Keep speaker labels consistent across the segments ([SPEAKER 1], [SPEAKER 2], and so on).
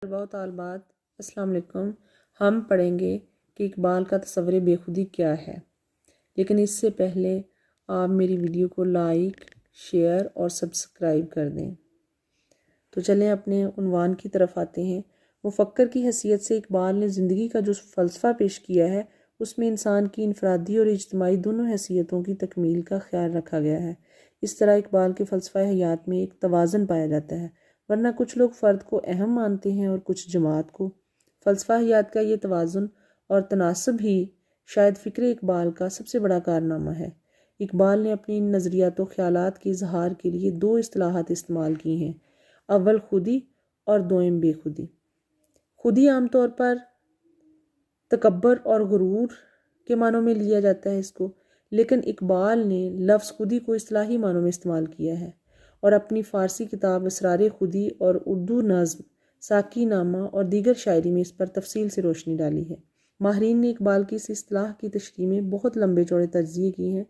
[SPEAKER 1] طلباء و طالبات السلام علیکم۔ ہم پڑھیں گے کہ اقبال کا تصور بے خودی کیا ہے، لیکن اس سے پہلے آپ میری ویڈیو کو لائک، شیئر اور سبسکرائب کر دیں۔ تو چلیں اپنے عنوان کی طرف آتے ہیں۔ مفکر کی حیثیت سے اقبال نے زندگی کا جو فلسفہ پیش کیا ہے اس میں انسان کی انفرادی اور اجتماعی دونوں حیثیتوں کی تکمیل کا خیال رکھا گیا ہے۔ اس طرح اقبال کے فلسفہ حیات میں ایک توازن پایا جاتا ہے، ورنہ کچھ لوگ فرد کو اہم مانتے ہیں اور کچھ جماعت کو۔ فلسفہ حیات کا یہ توازن اور تناسب ہی شاید فکر اقبال کا سب سے بڑا کارنامہ ہے۔ اقبال نے اپنی ان نظریات و خیالات کے اظہار کے لیے دو اصطلاحات استعمال کی ہیں، اول خودی اور دوم بے خودی۔ خودی عام طور پر تکبر اور غرور کے معنوں میں لیا جاتا ہے اس کو، لیکن اقبال نے لفظ خودی کو اصطلاحی معنوں میں استعمال کیا ہے اور اپنی فارسی کتاب اسرار خودی اور اردو نظم ساقی نامہ اور دیگر شاعری میں اس پر تفصیل سے روشنی ڈالی ہے۔ ماہرین نے اقبال کی اس اصطلاح کی تشریح میں بہت لمبے چوڑے تجزیے کی ہیں۔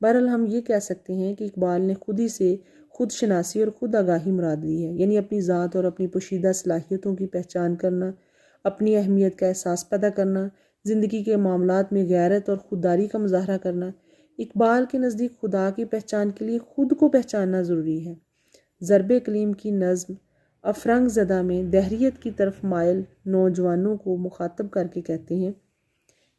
[SPEAKER 1] بہرحال ہم یہ کہہ سکتے ہیں کہ اقبال نے خودی سے خود شناسی اور خود آگاہی مراد لی ہے، یعنی اپنی ذات اور اپنی پوشیدہ صلاحیتوں کی پہچان کرنا، اپنی اہمیت کا احساس پیدا کرنا، زندگی کے معاملات میں غیرت اور خودداری کا مظاہرہ کرنا۔ اقبال کے نزدیک خدا کی پہچان کے لیے خود کو پہچاننا ضروری ہے۔ ضرب کلیم کی نظم افرنگ زدہ میں دہریت کی طرف مائل نوجوانوں کو مخاطب کر کے کہتے ہیں،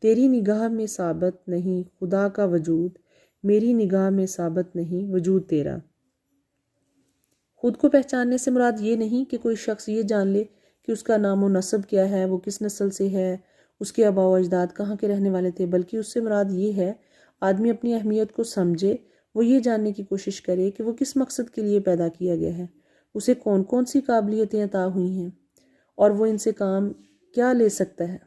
[SPEAKER 1] تیری نگاہ میں ثابت نہیں خدا کا وجود، میری نگاہ میں ثابت نہیں وجود تیرا۔ خود کو پہچاننے سے مراد یہ نہیں کہ کوئی شخص یہ جان لے کہ اس کا نام و نسب کیا ہے، وہ کس نسل سے ہے، اس کے آباء و اجداد کہاں کے رہنے والے تھے، بلکہ اس سے مراد یہ ہے آدمی اپنی اہمیت کو سمجھے، وہ یہ جاننے کی کوشش کرے کہ وہ کس مقصد کے لیے پیدا کیا گیا ہے، اسے کون کون سی قابلیتیں عطا ہوئی ہیں اور وہ ان سے کام کیا لے سکتا ہے۔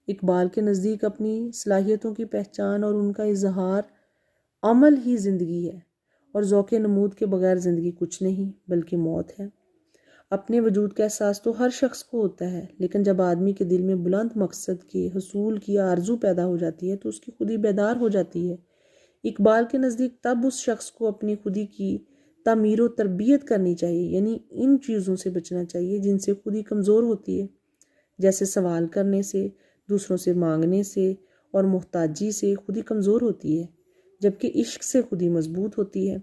[SPEAKER 1] اقبال کے نزدیک اپنی صلاحیتوں کی پہچان اور ان کا اظہار عمل ہی زندگی ہے، اور ذوق نمود کے بغیر زندگی کچھ نہیں بلکہ موت ہے۔ اپنے وجود کا احساس تو ہر شخص کو ہوتا ہے، لیکن جب آدمی کے دل میں بلند مقصد کے حصول کی آرزو پیدا ہو جاتی ہے تو اس کی خودی بیدار ہو جاتی ہے۔ اقبال کے نزدیک تب اس شخص کو اپنی خودی کی تعمیر و تربیت کرنی چاہیے، یعنی ان چیزوں سے بچنا چاہیے جن سے خودی کمزور ہوتی ہے، جیسے سوال کرنے سے، دوسروں سے مانگنے سے اور محتاجی سے خودی کمزور ہوتی ہے، جبکہ عشق سے خودی مضبوط ہوتی ہے۔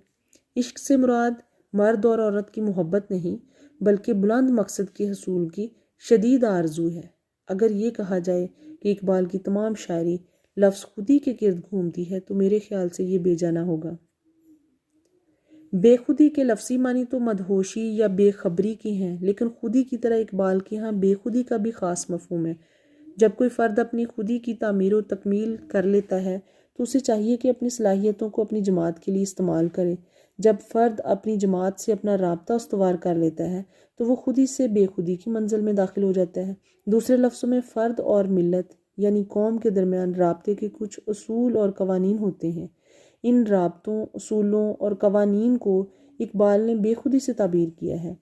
[SPEAKER 1] عشق سے مراد مرد اور عورت کی محبت نہیں بلکہ بلند مقصد کے حصول کی شدید آرزو ہے۔ اگر یہ کہا جائے کہ اقبال کی تمام شاعری لفظ خودی کے گرد گھومتی ہے تو میرے خیال سے یہ بے جانا ہوگا۔ بے خودی کے لفظی معنی تو مدہوشی یا بے خبری کی ہیں، لیکن خودی کی طرح اقبال کے ہاں بے خودی کا بھی خاص مفہوم ہے۔ جب کوئی فرد اپنی خودی کی تعمیر و تکمیل کر لیتا ہے تو اسے چاہیے کہ اپنی صلاحیتوں کو اپنی جماعت کے لیے استعمال کرے۔ جب فرد اپنی جماعت سے اپنا رابطہ استوار کر لیتا ہے تو وہ خودی سے بے خودی کی منزل میں داخل ہو جاتا ہے۔ دوسرے لفظوں میں فرد اور ملت یعنی قوم کے درمیان رابطے کے کچھ اصول اور قوانین ہوتے ہیں۔ ان رابطوں، اصولوں اور قوانین کو اقبال نے بے خودی سے تعبیر کیا ہے۔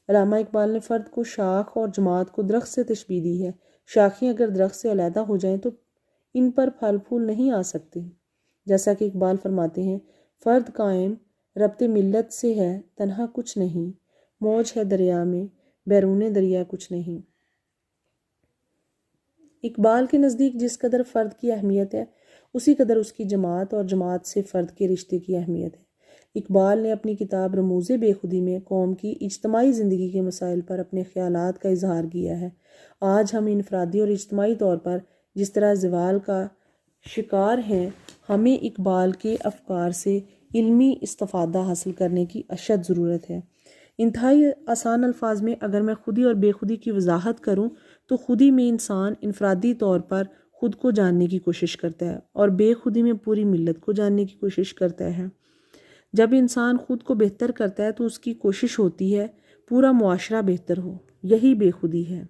[SPEAKER 1] علامہ اقبال نے فرد کو شاخ اور جماعت کو درخت سے تشبیہ دی ہے۔ شاخیں اگر درخت سے علیحدہ ہو جائیں تو ان پر پھل پھول نہیں آ سکتے، جیسا کہ اقبال فرماتے ہیں، فرد قائم ربط ملت سے ہے تنہا کچھ نہیں، موج ہے دریا میں بیرون دریا کچھ نہیں۔ اقبال کے نزدیک جس قدر فرد کی اہمیت ہے اسی قدر اس کی جماعت اور جماعت سے فرد کے رشتے کی اہمیت ہے۔ اقبال نے اپنی کتاب رموز بے خودی میں قوم کی اجتماعی زندگی کے مسائل پر اپنے خیالات کا اظہار کیا ہے۔ آج ہم انفرادی اور اجتماعی طور پر جس طرح زوال کا شکار ہیں، ہمیں اقبال کے افکار سے علمی استفادہ حاصل کرنے کی اشد ضرورت ہے۔ انتہائی آسان الفاظ میں اگر میں خودی اور بے خودی کی وضاحت کروں تو خودی میں انسان انفرادی طور پر خود کو جاننے کی کوشش کرتا ہے اور بے خودی میں پوری ملت کو جاننے کی کوشش کرتا ہے۔ جب انسان خود کو بہتر کرتا ہے تو اس کی کوشش ہوتی ہے پورا معاشرہ بہتر ہو، یہی بے خودی ہے۔